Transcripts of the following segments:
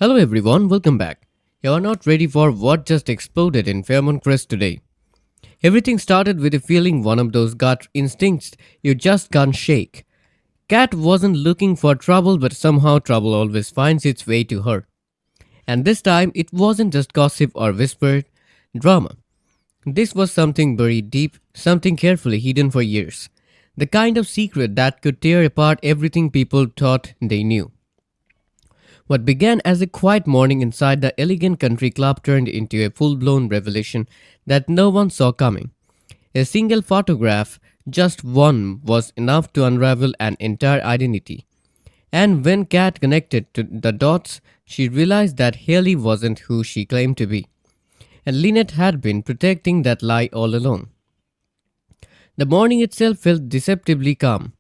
Hello everyone, welcome back. You are not ready for what just exploded in Fairmont Crest today. Everything started with a feeling, one of those gut instincts you just can't shake. Kat wasn't looking for trouble, but somehow trouble always finds its way to her. And this time it wasn't just gossip or whispered drama. This was something buried deep, something carefully hidden for years. The kind of secret that could tear apart everything people thought they knew. What began as a quiet morning inside the elegant country club turned into a full blown revelation that no one saw coming. A single photograph, just one, was enough to unravel an entire identity. And when Kat connected to the dots, she realized that Haley wasn't who she claimed to be. And Lynette had been protecting that lie all along. The morning itself felt deceptively calm.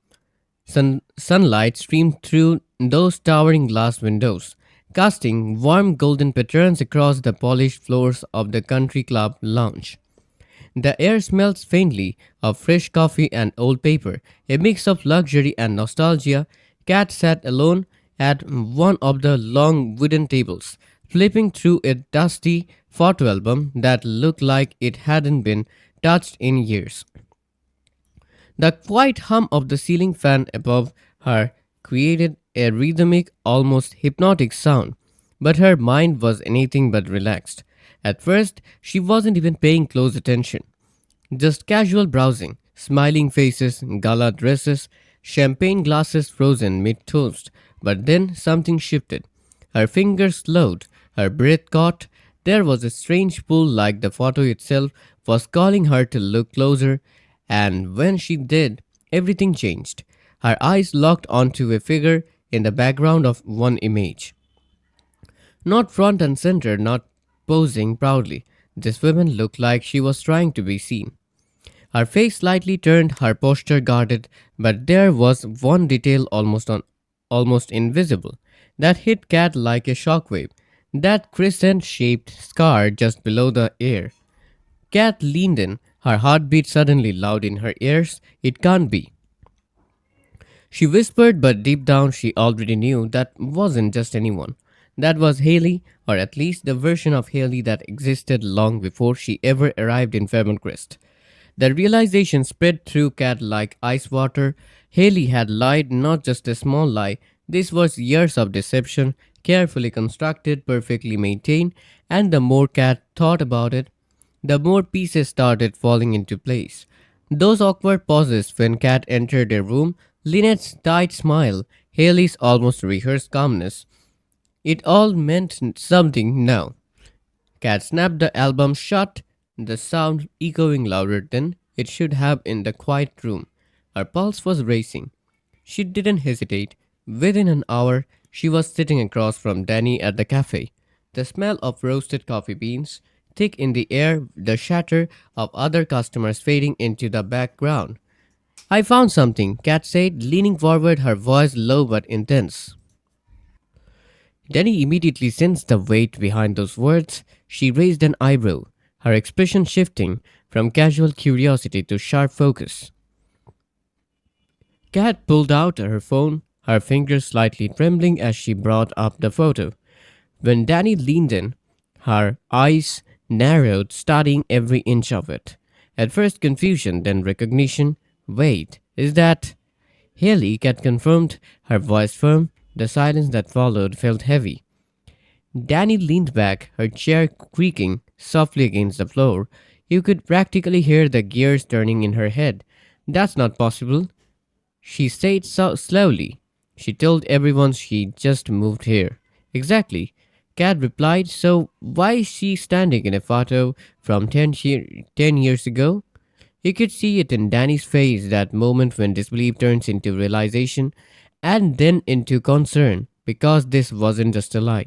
Sunlight streamed through those towering glass windows, casting warm golden patterns across the polished floors of the country club lounge. The air smelled faintly of fresh coffee and old paper, a mix of luxury and nostalgia. Kat sat alone at one of the long wooden tables, flipping through a dusty photo album that looked like it hadn't been touched in years. The quiet hum of the ceiling fan above her created a rhythmic, almost hypnotic sound, but her mind was anything but relaxed. At first, she wasn't even paying close attention, just casual browsing, smiling faces, gala dresses, champagne glasses frozen mid toast. But then something shifted. Her fingers slowed, her breath caught. There was a strange pull, like the photo itself was calling her to look closer, and when she did, everything changed. Her eyes locked onto a figure in the background of one image. Not front and center, not posing proudly. This woman looked like she was trying to be seen. Her face slightly turned, her posture guarded, but there was one detail almost invisible that hit Kat like a shockwave. That crescent-shaped scar just below the ear. Kat leaned in, her heartbeat suddenly loud in her ears. It can't be. She whispered, but deep down she already knew that wasn't just anyone. That was Haley, or at least the version of Haley that existed long before she ever arrived in Fairmont Crest. The realization spread through Kat like ice water. Haley had lied, not just a small lie. This was years of deception, carefully constructed, perfectly maintained, and the more Kat thought about it, the more pieces started falling into place. Those awkward pauses when Kat entered a room, Lynette's tight smile, Haley's almost rehearsed calmness. It all meant something now. Kat snapped the album shut, the sound echoing louder than it should have in the quiet room. Her pulse was racing. She didn't hesitate. Within an hour, she was sitting across from Danny at the cafe. The smell of roasted coffee beans, thick in the air, the chatter of other customers fading into the background. I found something, Kat said, leaning forward, her voice low but intense. Danny immediately sensed the weight behind those words. She raised an eyebrow, her expression shifting from casual curiosity to sharp focus. Kat pulled out her phone, her fingers slightly trembling as she brought up the photo. When Danny leaned in, her eyes narrowed, studying every inch of it. At first confusion, then recognition. Wait, is that Haley? Kat confirmed, her voice firm. The silence that followed felt heavy. Danny leaned back, her chair creaking softly against the floor. You could practically hear the gears turning in her head. That's not possible, she said so slowly. She told everyone she just moved here. Exactly, Kat replied. So why is she standing in a photo from 10 years ago? You could see it in Danny's face, that moment when disbelief turns into realization and then into concern, because this wasn't just a lie.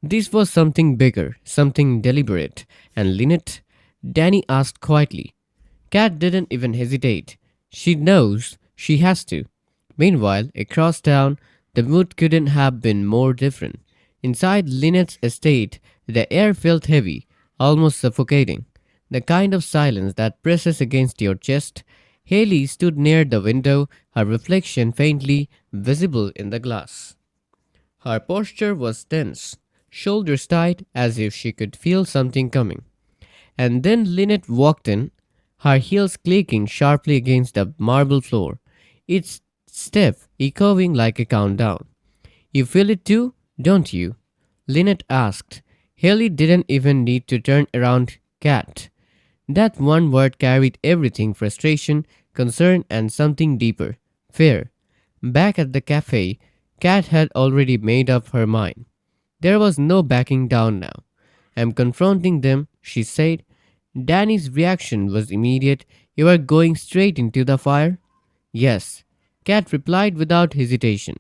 This was something bigger, something deliberate. And Lynette? Danny asked quietly. Kat didn't even hesitate. She knows she has to. Meanwhile, across town, the mood couldn't have been more different. Inside Lynette's estate, the air felt heavy, almost suffocating. The kind of silence that presses against your chest. Haley stood near the window, her reflection faintly visible in the glass. Her posture was tense, shoulders tight as if she could feel something coming. And then Lynette walked in, her heels clicking sharply against the marble floor, each step echoing like a countdown. You feel it too, don't you? Lynette asked. Haley didn't even need to turn around. Cat. That one word carried everything frustration, concern, and something deeper fear. Back at the cafe, Kat had already made up her mind. There was no backing down now. I'm confronting them, she said. Danny's reaction was immediate. You are going straight into the fire? Yes, Kat replied without hesitation.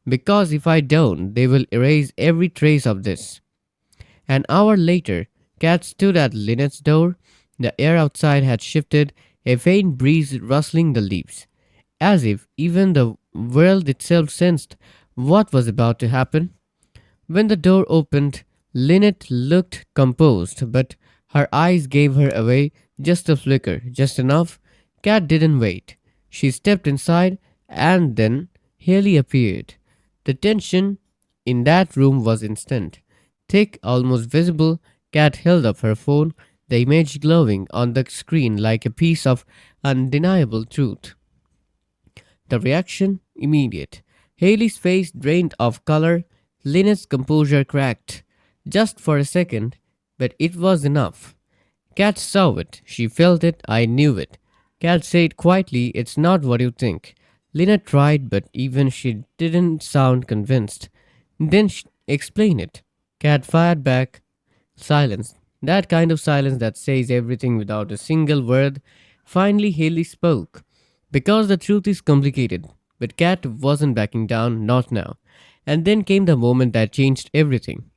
Because if I don't, they will erase every trace of this. An hour later, Kat stood at Lynette's door. The air outside had shifted, a faint breeze rustling the leaves, as if even the world itself sensed what was about to happen. When the door opened, Lynette looked composed, but her eyes gave her away just a flicker, just enough. Kat didn't wait. She stepped inside, and then Haley appeared. The tension in that room was instant. Thick, almost visible, Kat held up her phone, the image glowing on the screen like a piece of undeniable truth. The reaction immediate. Haley's face drained of color, Lynette's composure cracked. Just for a second, but it was enough. Kat saw it, she felt it, I knew it. Kat said quietly, it's not what you think. Lynette tried, but even she didn't sound convinced. Then explain it. Kat fired back. Silence. That kind of silence that says everything without a single word. Finally, Haley spoke. Because the truth is complicated. But Kat wasn't backing down, not now. And then came the moment that changed everything.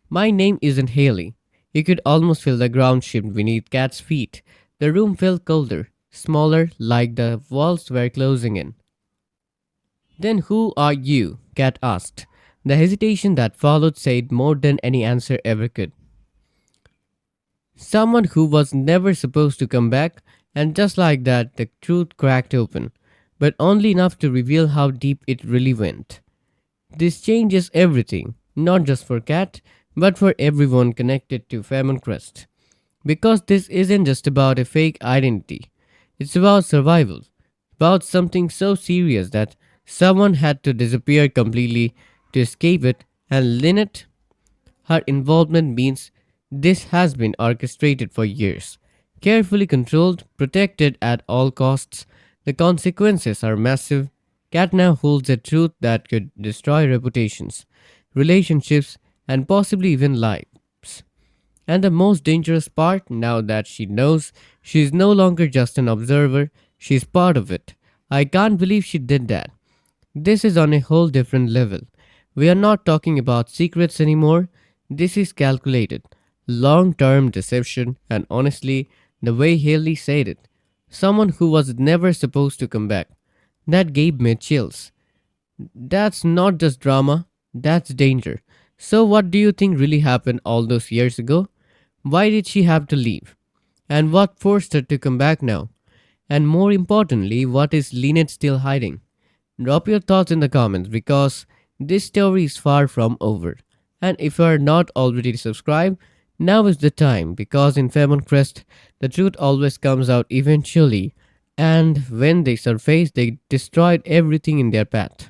My name isn't Haley. You could almost feel the ground shift beneath Kat's feet. The room felt colder, smaller, like the walls were closing in. Then who are you? Kat asked. The hesitation that followed said more than any answer ever could. Someone who was never supposed to come back, and just like that, the truth cracked open, but only enough to reveal how deep it really went. This changes everything, not just for Kat, but for everyone connected to Fairmont Crest. Because this isn't just about a fake identity, it's about survival, about something so serious that someone had to disappear completely to escape it, and Lynette, her involvement means this has been orchestrated for years. Carefully controlled, protected at all costs. The consequences are massive. Kat now holds a truth that could destroy reputations, relationships, and possibly even lives. And the most dangerous part, now that she knows, she is no longer just an observer, she is part of it. I can't believe she did that. This is on a whole different level. We are not talking about secrets anymore. This is calculated, long term deception, and honestly, the way Haley said it, someone who was never supposed to come back, that gave me chills. That's not just drama, that's danger. So, what do you think really happened all those years ago? Why did she have to leave? And what forced her to come back now? And more importantly, what is Lynette still hiding? Drop your thoughts in the comments because this story is far from over. And if you are not already subscribed, now is the time because in Fairmont Crest, the truth always comes out eventually. And when they surfaced, they destroyed everything in their path.